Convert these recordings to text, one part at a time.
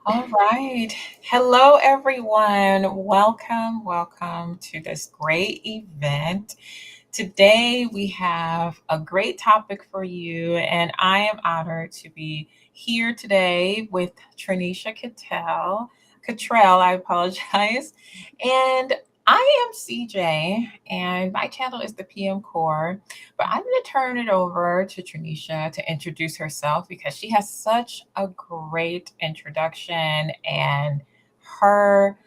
All right. Hello, everyone. Welcome to this great event. Today, we have a great topic for you, and I am honored to be here today with Trinisha Cottrell, I apologize. And I am CJ, and my channel is the PM Core. But I'm going to turn it over to Trinisha to introduce herself because she has such a great introduction, and her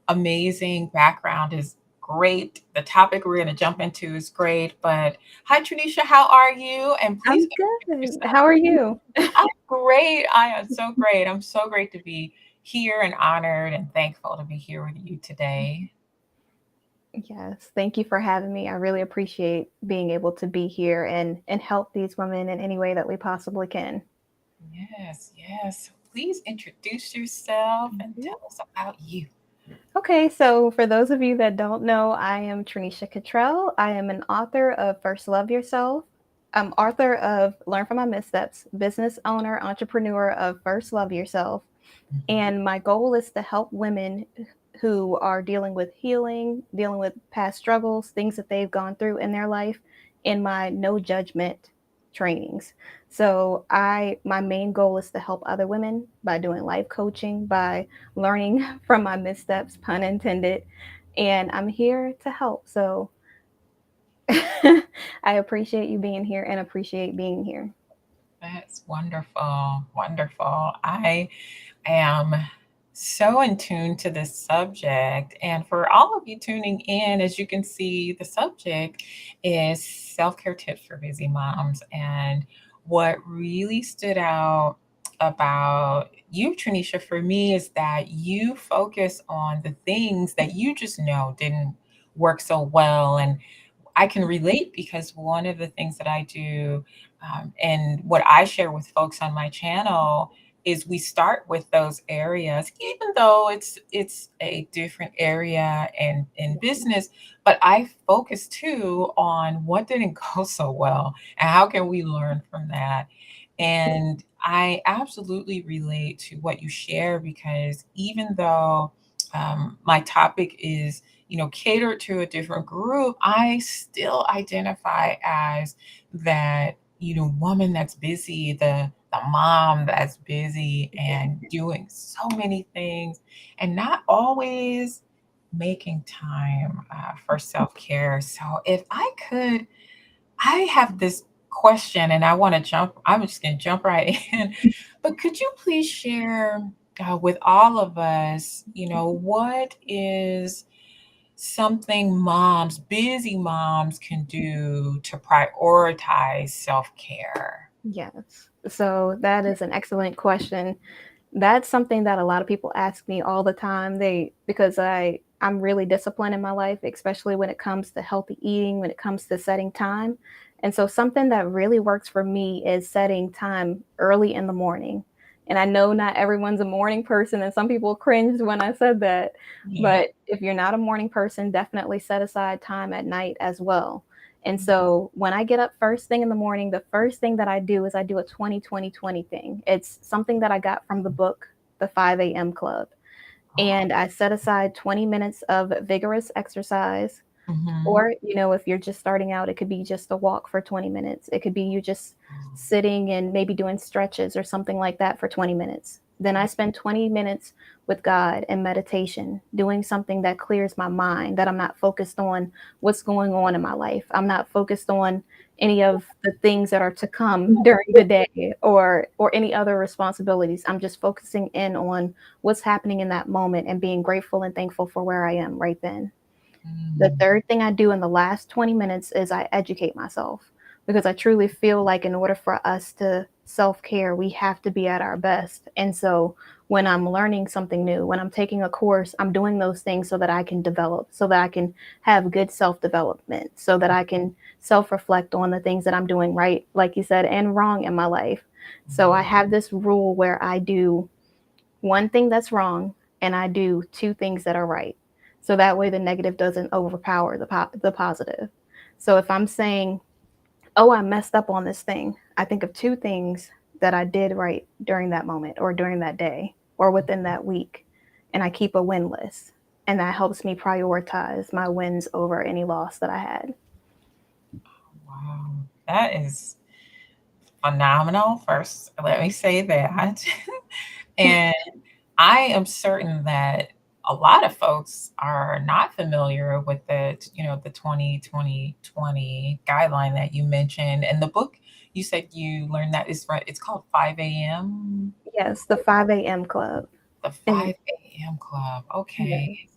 amazing background is great. The topic we're going to jump into is great. But hi, Trinisha, how are you? And please I'm introduce good. yourself. How are you? I'm great. I am so great. I'm so great to be here and honored and thankful to be here with you today. Yes, thank you for having me. I really appreciate being able to be here and help these women in any way that we possibly can. Yes. Please introduce yourself and Mhm. tell us about you. Okay, so for those of you that don't know, I am Trinisha Cottrell. I am an author of First Love Yourself. I'm author of Learn from My Missteps, business owner, entrepreneur of First Love Yourself. Mhm. And my goal is to help women who are dealing with healing, dealing with past struggles, things that they've gone through in their life in my no judgment trainings. So I my main goal is to help other women by doing life coaching, by learning from my missteps, pun intended, and I'm here to help. So I appreciate you being here and appreciate being here. That's wonderful. Wonderful. I am so in tune to this subject. And for all of you tuning in, as you can see, the subject is self care tips for busy moms. And what really stood out about you, Tranisha, for me is that you focus on the things that you just know didn't work so well. And I can relate because one of the things that I do and what I share with folks on my channel is we start with those areas, even though it's a different area and in business, but I focus too on what didn't go so well and how can we learn from that. And I absolutely relate to what you share because even though my topic is catered to a different group, I still identify as that woman that's busy, the mom that's busy and doing so many things and not always making time for self-care. So if I could, I have this question and I'm just going to jump right in. But could you please share with all of us, what is something busy moms can do to prioritize self-care? Yes. So that is an excellent question. That's something that a lot of people ask me all the time. Because I'm really disciplined in my life, especially when it comes to healthy eating, when it comes to setting time. And so something that really works for me is setting time early in the morning. And I know not everyone's a morning person, and some people cringed when I said that. Yeah. But if you're not a morning person, definitely set aside time at night as well. And so when I get up first thing in the morning, the first thing that I do is I do a 20-20-20 thing. It's something that I got from the book, The 5 a.m. Club. And I set aside 20 minutes of vigorous exercise. Mhm. Or, if you're just starting out, it could be just a walk for 20 minutes. It could be you just sitting and maybe doing stretches or something like that for 20 minutes. Then I spend 20 minutes with God and meditation, doing something that clears my mind, that I'm not focused on what's going on in my life. I'm not focused on any of the things that are to come during the day or any other responsibilities. I'm just focusing in on what's happening in that moment and being grateful and thankful for where I am right then. The Mm. third thing I do in the last 20 minutes is I educate myself because I truly feel like in order for us to self care, we have to be at our best. And so when I'm learning something new, when I'm taking a course, I'm doing those things so that I can develop, so that I can have good self development, so that I can self reflect on the things that I'm doing right, like you said, and wrong in my life. So I have this rule where I do one thing that's wrong and I do two things that are right. So that way the negative doesn't overpower the positive. So if I'm saying, "Oh, I messed up on this thing," I think of two things that I did right during that moment or during that day or within that week. And I keep a win list. And that helps me prioritize my wins over any loss that I had. Wow, that is phenomenal. First, let me say that. And I am certain that a lot of folks are not familiar with the 20-20-20 guideline that you mentioned. And the book, you said you learned that is right. It's called 5 a.m. Yes, the 5 a.m. club. The And 5 a.m. club. Okay. yes.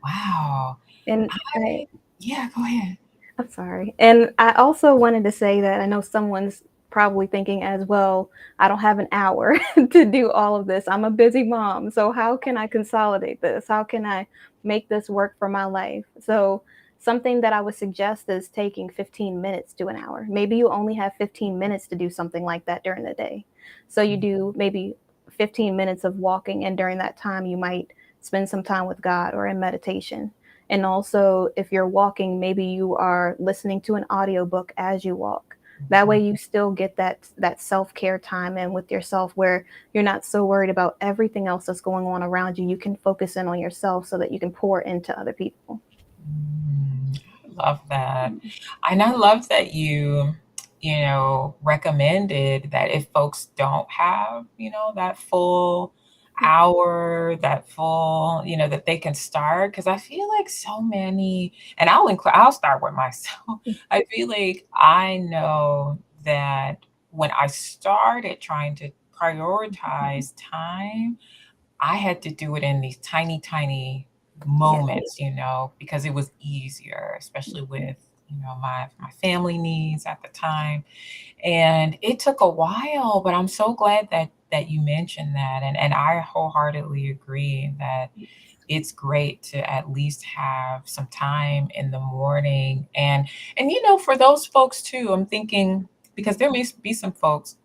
Wow. And I Yeah, go ahead. I'm sorry. And I also wanted to say that I know someone's probably thinking as well, I don't have an hour to do all of this. I'm a busy mom. So how can I consolidate this? How can I make this work for my life? So something that I would suggest is taking 15 minutes to an hour. Maybe you only have 15 minutes to do something like that during the day. So you do maybe 15 minutes of walking, and during that time you might spend some time with God or in meditation. And also, if you're walking, maybe you are listening to an audiobook as you walk. That way you still get that self-care time in with yourself, where you're not so worried about everything else that's going on around you. You can focus in on yourself so that you can pour into other people. I love that. And I love that recommended that if folks don't have, that full hour, that full, that they can start. Cause I feel like so many, and I'll start with myself. I feel like I know that when I started trying to prioritize time, I had to do it in these tiny, tiny Yes. moments, because it was easier, especially with, my family needs at the time. And it took a while, but I'm so glad that you mentioned that. And I wholeheartedly agree that it's great to at least have some time in the morning. And for those folks too, I'm thinking because there may be some folks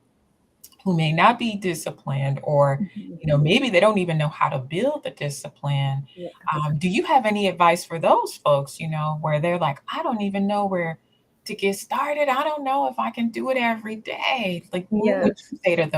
who may not be disciplined, or Mhm. maybe they don't even know how to build the discipline. Yeah. Do you have any advice for those folks, where they're like, I don't even know where to get started, I don't know if I can do it every day? Like, what would Yes. you say to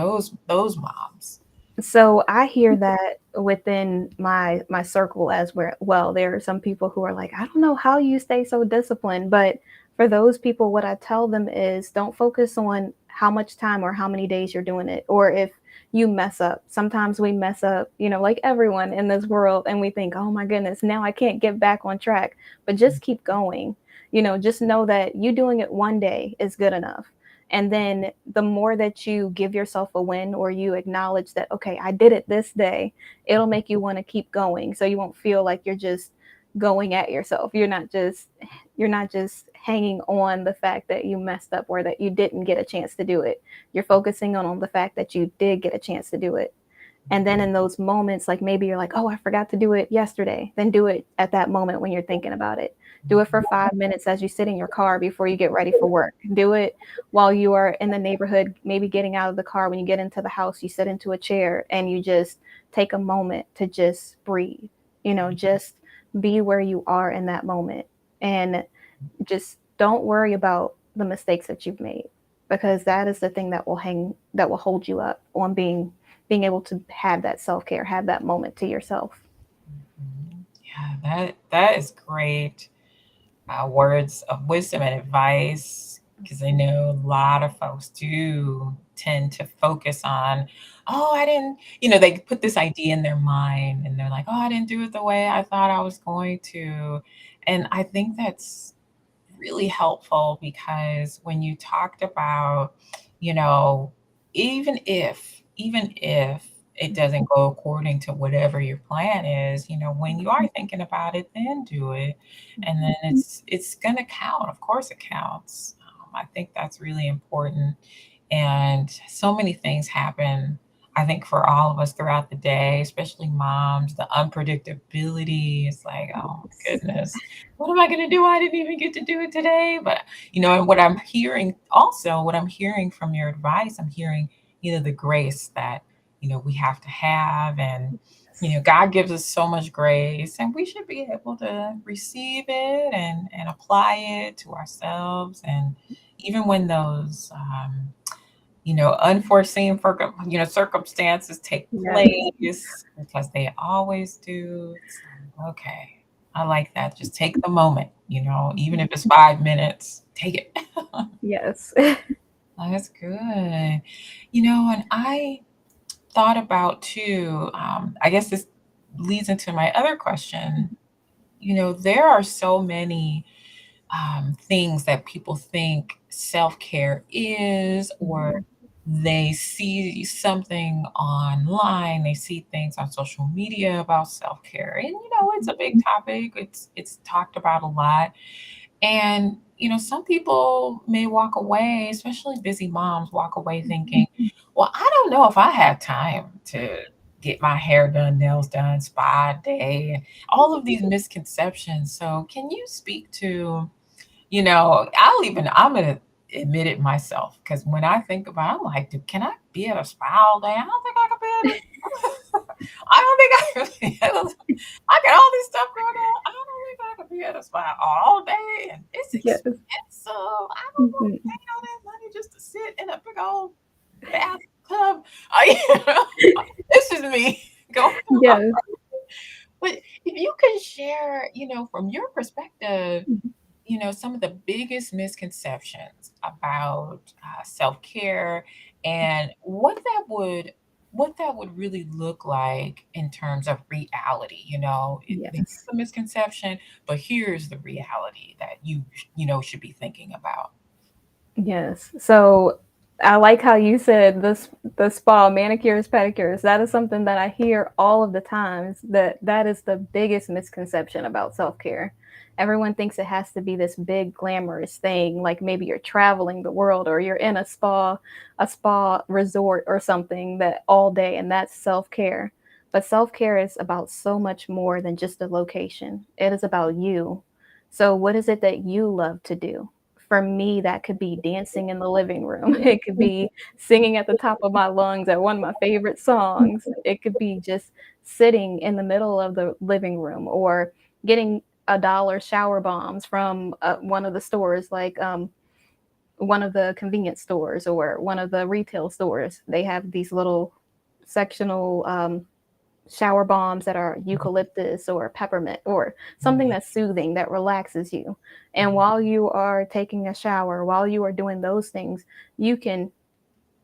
those moms? So I hear that within my circle as well. There are some people who are like, I don't know how you stay so disciplined. But for those people, what I tell them is don't focus on how much time or how many days you're doing it, or if you mess up. Sometimes we mess up, like everyone in this world, and we think, oh my goodness, now I can't get back on track. But just keep going. Just know that you doing it one day is good enough. And then the more that you give yourself a win, or you acknowledge that, okay, I did it this day, it'll make you want to keep going. So you won't feel like you're just going at yourself. You're not just hanging on the fact that you messed up or that you didn't get a chance to do it. You're focusing on the fact that you did get a chance to do it. And then in those moments, like maybe you're like, oh, I forgot to do it yesterday, then do it at that moment when you're thinking about it. Do it for 5 minutes as you sit in your car before you get ready for work. Do it while you are in the neighborhood, maybe getting out of the car. When you get into the house, you sit into a chair and you just take a moment to just breathe, just be where you are in that moment. And just don't worry about the mistakes that you've made, because that is the thing that will hold you up on being able to have that self-care, have that moment to yourself. Yeah, that is great. Words of wisdom and advice, because I know a lot of folks do tend to focus on, oh, I didn't, they put this idea in their mind and they're like, oh, I didn't do it the way I thought I was going to. And I think that's really helpful, because when you talked about, you know, even if it doesn't go according to whatever your plan is, when you are thinking about it, then do it. And then it's gonna count. Of course it counts. I think that's really important. And so many things happen, I think, for all of us throughout the day, especially moms. The unpredictability is like, oh my goodness, what am I going to do? I didn't even get to do it today. But, and what I'm hearing from your advice, I'm hearing, the grace that, we have to have. And, God gives us so much grace, and we should be able to receive it and apply it to ourselves. And even when those, unforeseen circumstances take Yes. place because they always do. So, okay. I like that. Just take the moment, even if it's 5 minutes, take it. Yes. That's good. And I thought about too, I guess this leads into my other question. There are so many things that people think self care is, or Mhm. they see something online, they see things on social media about self care, and it's a big topic. It's talked about a lot, and some people may walk away, especially busy moms, walk away thinking, "Well, I don't know if I have time to." Get my hair done, nails done, spa day, and all of these misconceptions. So, can you speak to I'm gonna admit it myself because when I think about it, I'm like, "Dude, can I be at a spa all day? I don't think I could be at a I don't think I could be at a I got all this stuff going on. I don't think I could be at a spa all day, and it's Yes. expensive. I don't wanna Mhm. pay all that money just to sit in a big old bathtub." I This is me going through my Yes. but if you can share, from your perspective, Mhm. some of the biggest misconceptions about self-care and what that would really look like in terms of reality. This is Yes. a misconception, but here's the reality that you should be thinking about. Yes. So I like how you said this the spa, manicures, pedicures. That is something that I hear all of the times that is the biggest misconception about self-care. Everyone thinks it has to be this big glamorous thing, like maybe you're traveling the world or you're in a spa resort or something that all day and that's self-care. But self-care is about so much more than just a location. It is about you. So what is it that you love to do? For me, that could be dancing in the living room. It could be singing at the top of my lungs at one of my favorite songs. It could be just sitting in the middle of the living room or getting a dollar shower bombs from one of the stores, like one of the convenience stores or one of the retail stores. They have these little sectional shower bombs that are eucalyptus or peppermint or something Mhm. that's soothing that relaxes you. And Mhm. while you are taking a shower, while you are doing those things, you can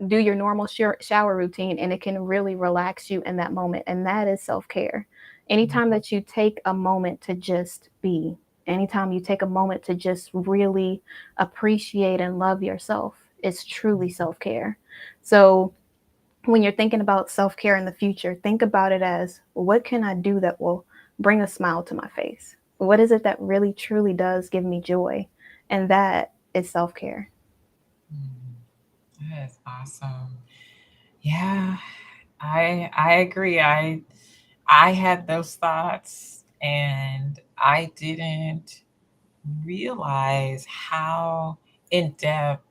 do your normal shower routine and it can really relax you in that moment. And that is self care. Anytime that you take a moment to just be, anytime you take a moment to just really appreciate and love yourself, it's truly self care. So, when you're thinking about self care in the future, think about it as what can I do that will bring a smile to my face? What is it that really truly does give me joy? And that is self care. Mhm. That is awesome. Yeah, I agree. I had those thoughts and I didn't realize how in depth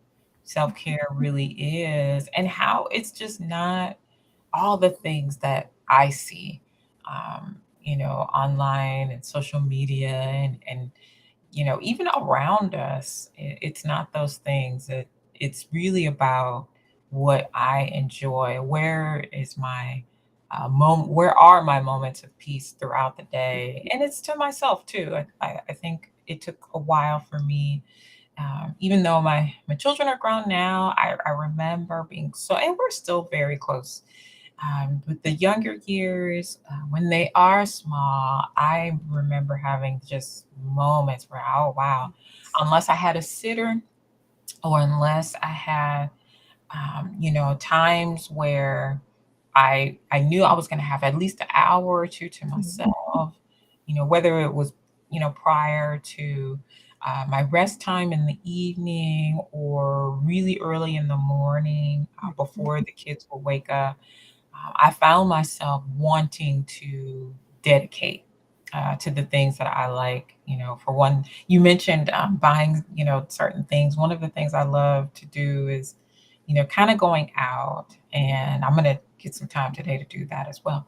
self care really is and how it's just not all the things that I see, online and social media and even around us. It's not those things. It's really about what I enjoy. Where are my moments of peace throughout the day? And it's to myself too. I think it took a while for me, even though my children are grown now. I remember being so, and we're still very close. With the younger years, when they are small, I remember having just moments where, oh wow, unless I had a sitter or unless I had, times where I knew I was going to have at least an hour or two to Mhm. myself, whether it was, prior to my rest time in the evening or really early in the morning, before the kids will wake up. I found myself wanting to dedicate to the things that I like. For one, you mentioned buying, certain things. One of the things I love to do is, kind of going out, and I'm going to get some time today to do that as well.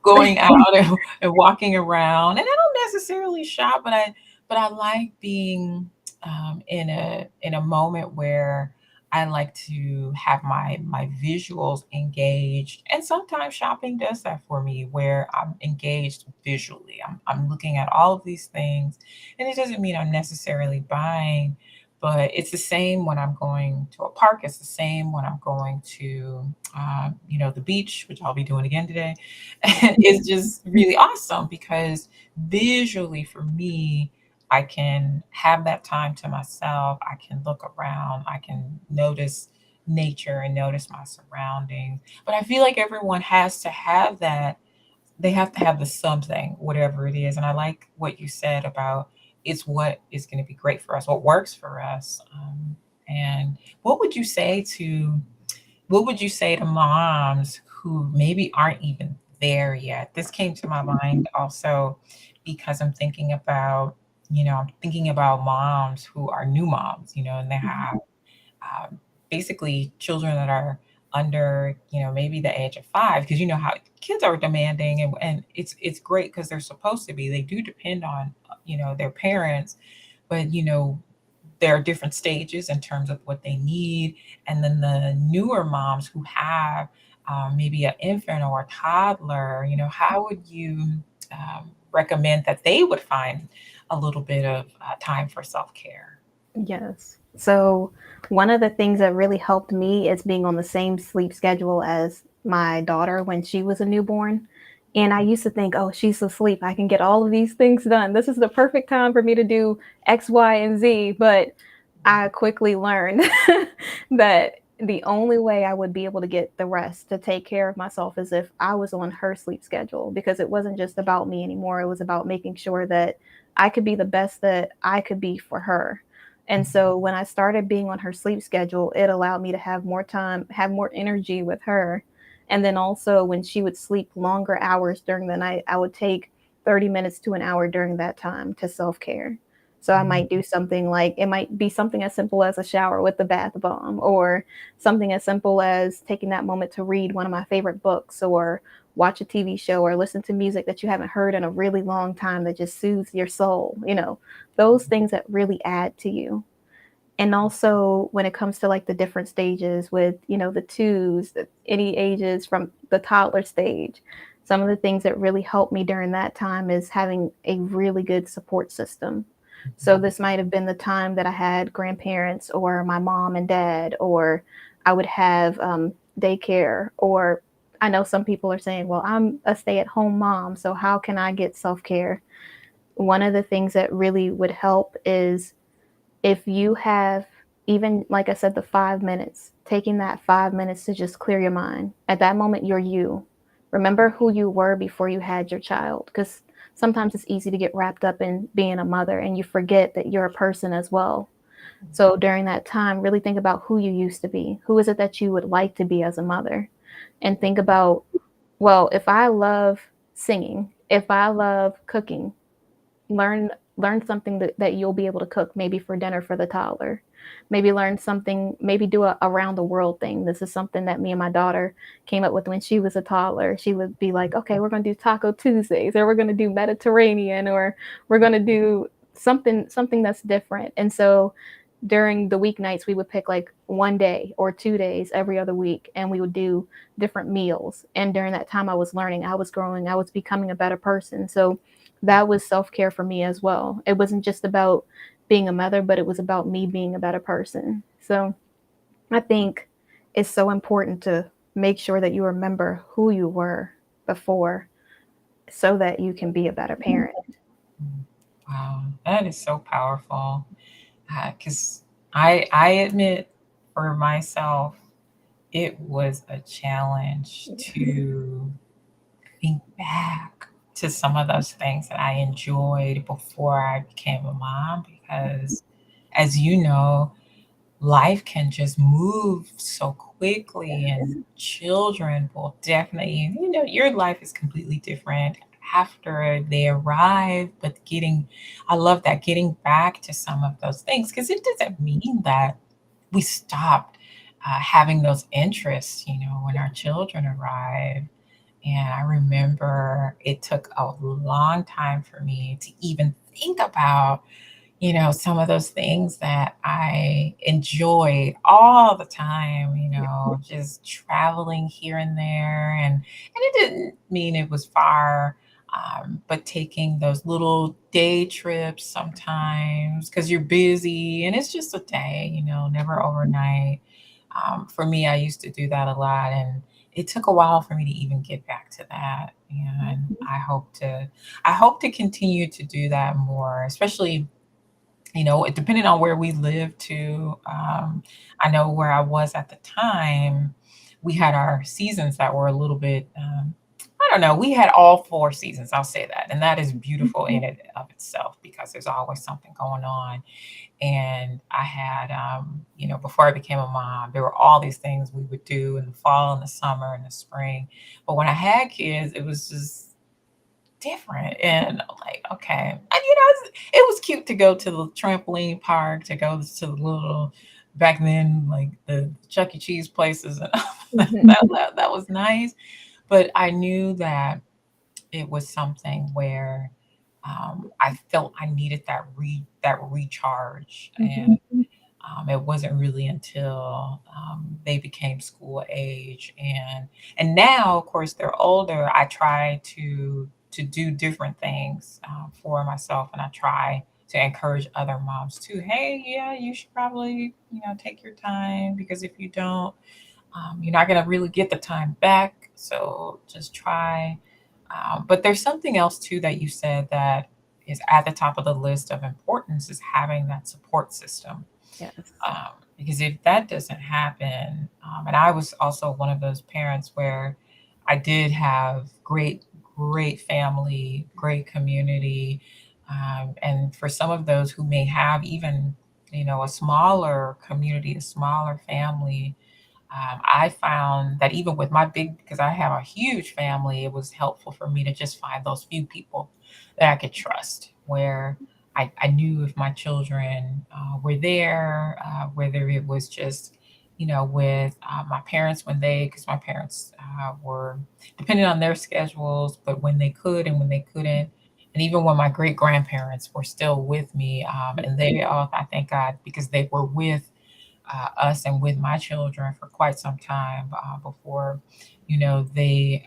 Going out and walking around, and I don't necessarily shop, but I like being in a moment where I like to have my visuals engaged, and sometimes shopping does that for me, where I'm engaged visually. I'm looking at all of these things, and it doesn't mean I'm necessarily buying, but it's the same when I'm going to a park. It's the same when I'm going to, the beach, which I'll be doing again today. And it's just really awesome because visually for me, I can have that time to myself. I can look around. I can notice nature and notice my surroundings. But I feel like everyone has to have that. They have to have the something, whatever it is. And I like what you said about it's what is going to be great for us, what works for us. And what would you say to what would you say to moms who maybe aren't even there yet? This came to my mind also because I'm thinking about moms who are new moms, and they Mhm. have basically children that are under, maybe the age of 5, because you know how kids are demanding, and it's great because they're supposed to be. They do depend on, their parents, but there are different stages in terms of what they need. And then the newer moms who have maybe an infant or a toddler, how would you recommend that they would find a little bit of time for self care? Yes. So, one of the things that really helped me is being on the same sleep schedule as my daughter when she was a newborn. And I used to think, oh, she's asleep. I can get all of these things done. This is the perfect time for me to do X, Y, and Z. But I quickly learned that the only way I would be able to get the rest to take care of myself is if I was on her sleep schedule, because it wasn't just about me anymore. It was about making sure that I could be the best that I could be for her. And so when I started being on her sleep schedule, it allowed me to have more time, have more energy with her. And then also when she would sleep longer hours during the night, I would take 30 minutes to an hour during that time to self care. So I might do something like it might be something as simple as a shower with the bath bomb, or something as simple as taking that moment to read one of my favorite books, or watch a TV show, or listen to music that you haven't heard in a really long time that just soothes your soul, those things that really add to you. And also when it comes to like the different stages with, the twos, any ages from the toddler stage, some of the things that really helped me during that time is having a really good support system. So this might have been the time that I had grandparents or my mom and dad, or I would have daycare, or I know some people are saying, well, I'm a stay at home mom, so how can I get self care? One of the things that really would help is if you have, even like I said, the 5 minutes, taking that 5 minutes to just clear your mind. At that moment, you're you. Remember who you were before you had your child, because sometimes it's easy to get wrapped up in being a mother and you forget that you're a person as well. So during that time, really think about who you used to be. Who is it that you would like to be as a mother? And think about, well, if I love singing, if I love cooking, learn learn something that you'll be able to cook maybe for dinner for the toddler. Maybe learn something, maybe do a around the world thing. This is something that me and my daughter came up with when she was a toddler. She would be like, okay, we're going to do taco Tuesdays, or we're going to do Mediterranean, or we're going to do something that's different. And so during the weeknights we would pick like 1 day or 2 days every other week, and we would do different meals. And during that time I was learning, I was growing, I was becoming a better person. So that was self-care for me as well. It wasn't just about being a mother, but it was about me being a better person. So I think it's so important to make sure that you remember who you were before, so that you can be a better parent. Mm. Wow, that is so powerful. Because I admit for myself, it was a challenge to think back to some of those things that I enjoyed before I became a mom because, as you know, life can just move so quickly, and children will definitely, your life is completely different after they arrive. But I love that, getting back to some of those things, because it doesn't mean that we stopped having those interests, when our children arrive. And I remember it took a long time for me to even think about, some of those things that I enjoyed all the time, just traveling here and there. And it didn't mean it was far, but taking those little day trips sometimes because you're busy and it's just a day, never overnight. For me, I used to do that a lot, and it took a while for me to even get back to that. And I hope to continue to do that more, especially depending on where we live too. I know where I was at the time, we had our seasons that were a little bit, I don't know, we had all four seasons, I'll say that. And that is beautiful in it of itself because there's always something going on. And I had, before I became a mom, there were all these things we would do in the fall and the summer and the spring. But when I had kids, it was just different. And I'm like, okay. And it was cute to go to the trampoline park, to go to the little back then, like the Chuck E. Cheese places and that, Mhm. that was nice. But I knew that it was something where I felt I needed that recharge. And Mhm. it wasn't really until they became school age, and now, of course, they're older. I try to do different things for myself, and I try to encourage other moms too. Hey, yeah, you should probably take your time because if you don't, you're not going to really get the time back. So just try. But there's something else too that you said that is at the top of the list of importance is having that support system, Yes. because if that doesn't happen, and I was also one of those parents where I did have great family, great community, and for some of those who may have even, a smaller community, a smaller family, I found that even with my big, because I have a huge family, it was helpful for me to just find those few people that I could trust, where I knew if my children were there, whether it was just, with my parents when because my parents were depending on their schedules, but when they could and when they couldn't. And even when my great grandparents were still with me, and they all, I thank God, because they were with us and with my children for quite some time before, they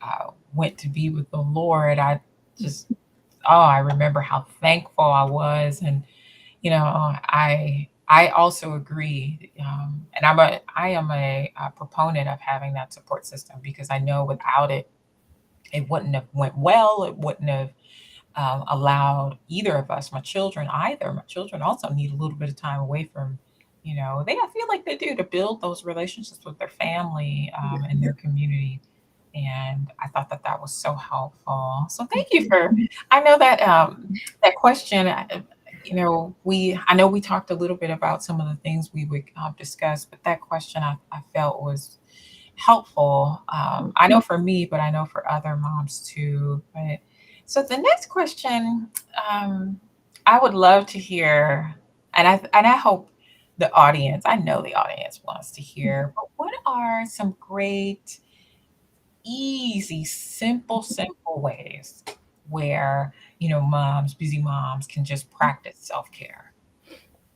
went to be with the Lord. I just, oh, I remember how thankful I was, and I also agree, and I am a proponent of having that support system because I know without it, it wouldn't have went well. It wouldn't have allowed either of us, my children either. My children also need a little bit of time away from, I feel like they do to build those relationships with their family and their community. And I thought that that was so helpful. So thank you for, I know that that question, I know we talked a little bit about some of the things we would discuss, but that question I felt was helpful. I know for me, but I know for other moms too. But so the next question, um, I would love to hear, and I hope I know the audience wants to hear, but what are some great, easy, simple ways where, busy moms can just practice self-care?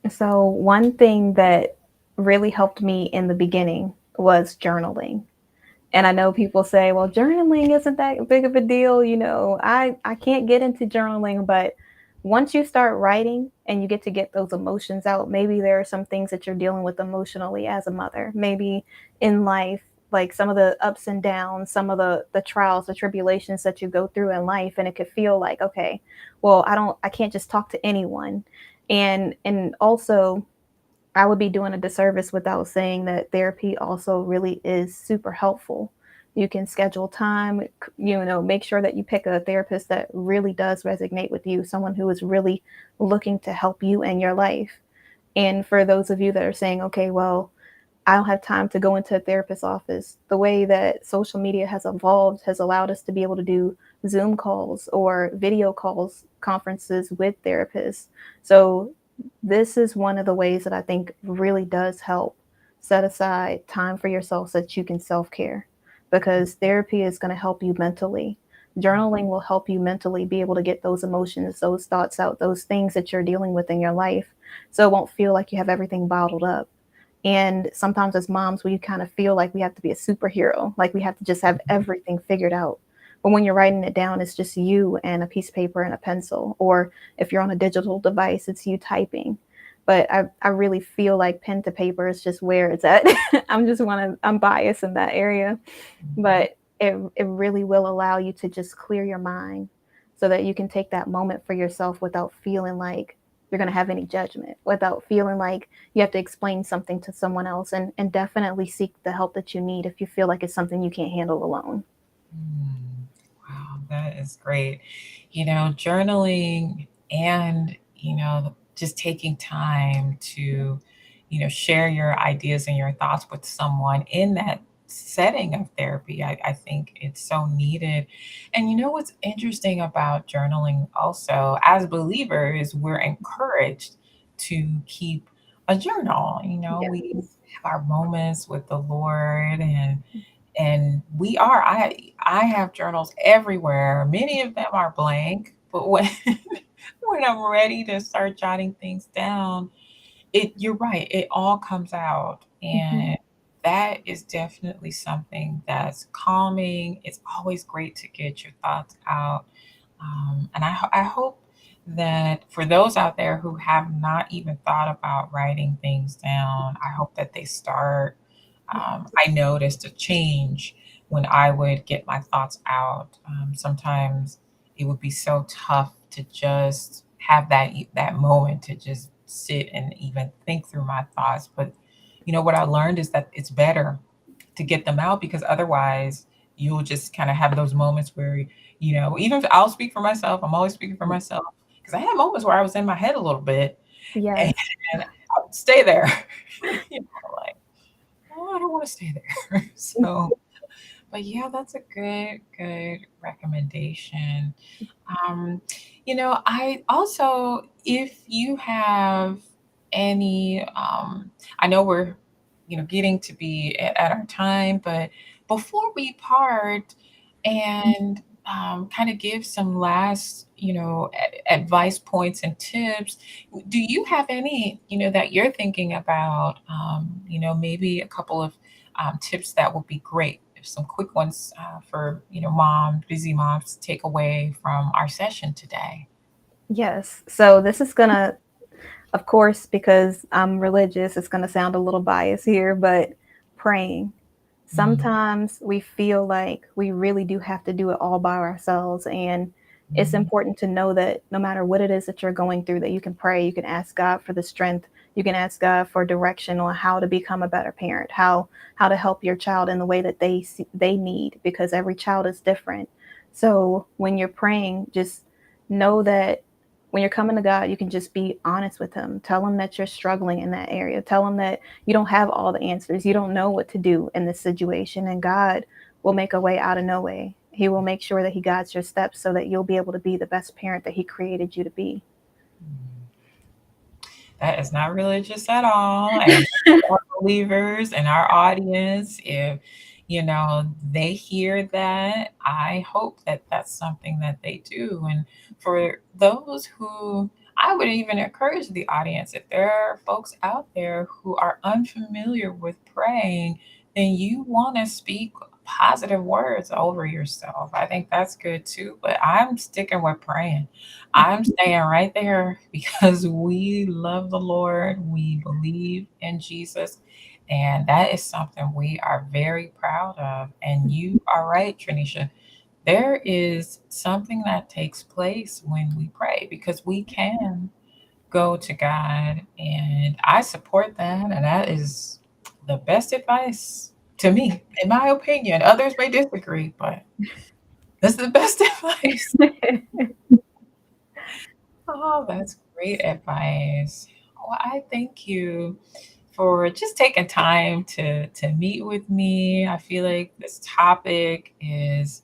So, one thing that really helped me in the beginning was journaling. And I know people say, well, journaling isn't that big of a deal. I can't get into journaling, but once you start writing and you get those emotions out, maybe there are some things that you're dealing with emotionally as a mother, maybe in life, like some of the ups and downs, some of the trials, the tribulations that you go through in life. And it could feel like, okay, well, I can't just talk to anyone. And also I would be doing a disservice without saying that therapy also really is super helpful. You can schedule time, make sure that you pick a therapist that really does resonate with you, someone who is really looking to help you in your life. And for those of you that are saying, okay, well, I don't have time to go into a therapist's office. The way that social media has evolved has allowed us to be able to do Zoom calls or video calls, conferences with therapists. So, this is one of the ways that I think really does help set aside time for yourself so that you can self care because therapy is going to help you mentally. Journaling will help you mentally be able to get those emotions, those thoughts out, those things that you're dealing with in your life. So it won't feel like you have everything bottled up. And sometimes as moms, we kind of feel like we have to be a superhero, like we have to just have everything figured out. But when you're writing it down, it's just you and a piece of paper and a pencil. Or if you're on a digital device, it's you typing. But I really feel like pen to paper is just where it's at. I'm biased in that area, Mhm. but it really will allow you to just clear your mind so that you can take that moment for yourself without feeling like you're going to have any judgment, without feeling like you have to explain something to someone else, and definitely seek the help that you need if you feel like it's something you can't handle alone. Mm. Wow, that is great. Journaling and, just taking time to, share your ideas and your thoughts with someone in that setting of therapy. I think it's so needed. And what's interesting about journaling also, as believers, we're encouraged to keep a journal. We Yes. have our moments with the Lord, and I have journals everywhere. Many of them are blank, but when when I'm ready to start jotting things down, you're right, it all comes out. Mm-hmm. And that is definitely something that's calming. It's always great to get your thoughts out. And I hope that for those out there who have not even thought about writing things down, I hope that they start. I noticed a change when I would get my thoughts out. Sometimes it would be so tough to just have that moment to just sit and even think through my thoughts. But what I learned is that it's better to get them out, because otherwise you'll just kind of have those moments where, even if I'll speak for myself, I'm always speaking for myself, because I had moments where I was in my head a little bit, and Yes. I would stay there, like, oh, I don't want to stay there. So, but yeah, that's a good recommendation. Um, I also, if you have any, I know we're, getting to be at our time, but before we part and kind of give some last, advice points and tips, do you have any, that you're thinking about, maybe a couple of tips that would be great? Some quick ones for busy moms to take away from our session today. Yes. So this is gonna, of course, because I'm religious, it's gonna sound a little biased here, but praying. Mm, Sometimes we feel like we really do have to do it all by ourselves, and it's mm, important to know that no matter what it is that you're going through, that you can pray, you can ask God for the strength, you can ask God for direction on how to become a better parent, how to help your child in the way that they need, because every child is different. So when you're praying, just know that when you're coming to God, you can just be honest with him. Tell him that you're struggling in that area. Tell him that you don't have all the answers. You don't know what to do in this situation, and God will make a way out of no way. He will make sure that he guides your steps so that you'll be able to be the best parent that he created you to be. mm. That is not religious at all. And our believers and our audience, if they hear that, I hope that that's something that they do. And for those who, I would even encourage the audience, if there are folks out there who are unfamiliar with praying, then you want to speak positive words over yourself. I think that's good too. But I'm sticking with praying. I'm staying right there because we love the Lord. We believe in Jesus. And that is something we are very proud of. And you are right, Tranisha. There is something that takes place when we pray, because we can go to God. And I support that. And that is the best advice to me, in my opinion. Others may disagree, but that's the best advice. Oh, that's great advice. Well, I thank you for just taking time to meet with me. I feel like this topic is,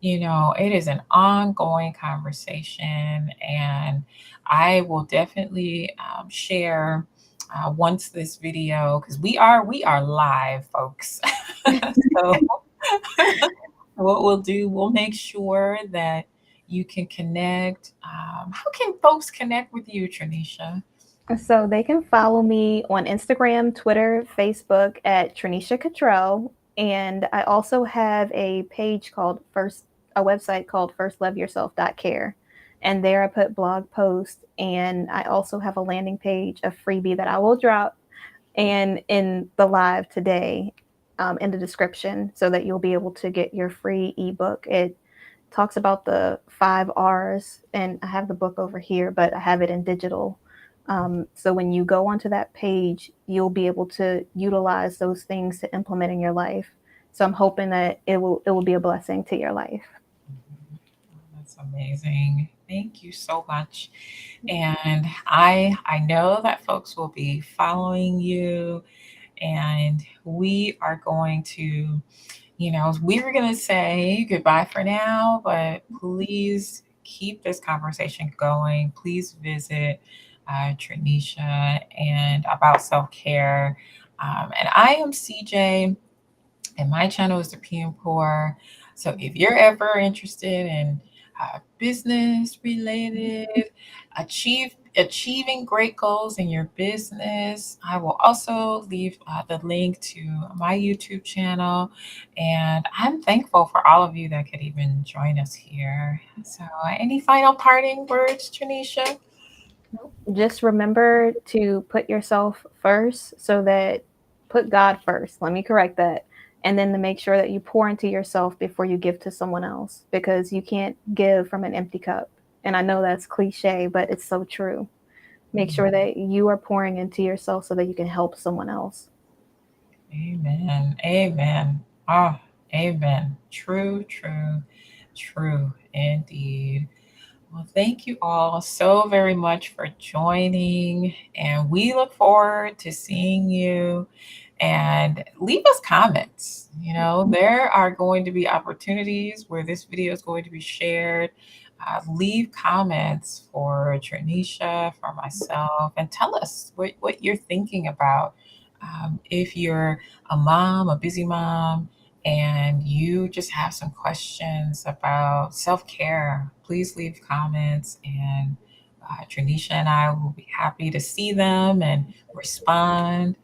it is an ongoing conversation, and I will definitely share once this video, because we are live, folks. So what we'll do, we'll make sure that you can connect. How can folks connect with you, Tranisha? So they can follow me on Instagram, Twitter, Facebook at Tranisha Cottrell. And I also have a page called a website called firstloveyourself.care. And there I put blog posts, and I also have a landing page, a freebie that I will drop and in the live today, in the description, so that you'll be able to get your free ebook. It talks about the 5 R's, and I have the book over here, but I have it in digital. So when you go onto that page, you'll be able to utilize those things to implement in your life. So I'm hoping that it will be a blessing to your life. That's amazing. Thank you so much. And I know that folks will be following you, and we are going to, we were going to say goodbye for now, but please keep this conversation going. Please visit Tranisha and about self care. And I am CJ, and my channel is the PM Poor. So if you're ever interested in business related, achieving great goals in your business, I will also leave the link to my YouTube channel. And I'm thankful for all of you that could even join us here. So, any final parting words, Tranisha? Just remember to put yourself first, so that put God first. Let me correct that. And then to make sure that you pour into yourself before you give to someone else, because you can't give from an empty cup. And I know that's cliche, but it's so true. Make sure that you are pouring into yourself so that you can help someone else. Amen. Amen. Oh, amen. True, true, true indeed. Well, thank you all so very much for joining, and we look forward to seeing you. And leave us comments. There are going to be opportunities where this video is going to be shared. Leave comments for Tranisha, for myself, and tell us what you're thinking about. If you're a mom, a busy mom, and you just have some questions about self care, please leave comments, and Tranisha and I will be happy to see them and respond.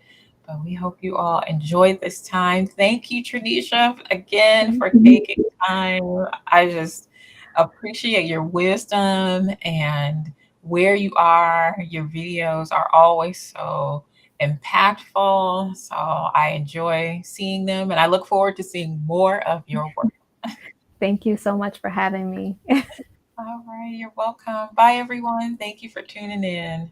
But we hope you all enjoyed this time. Thank you, Tranisha, again Thank for you. taking time. I just appreciate your wisdom and where you are. Your videos are always so impactful. So I enjoy seeing them, and I look forward to seeing more of your work. Thank you so much for having me. All right, you're welcome. Bye, everyone. Thank you for tuning in.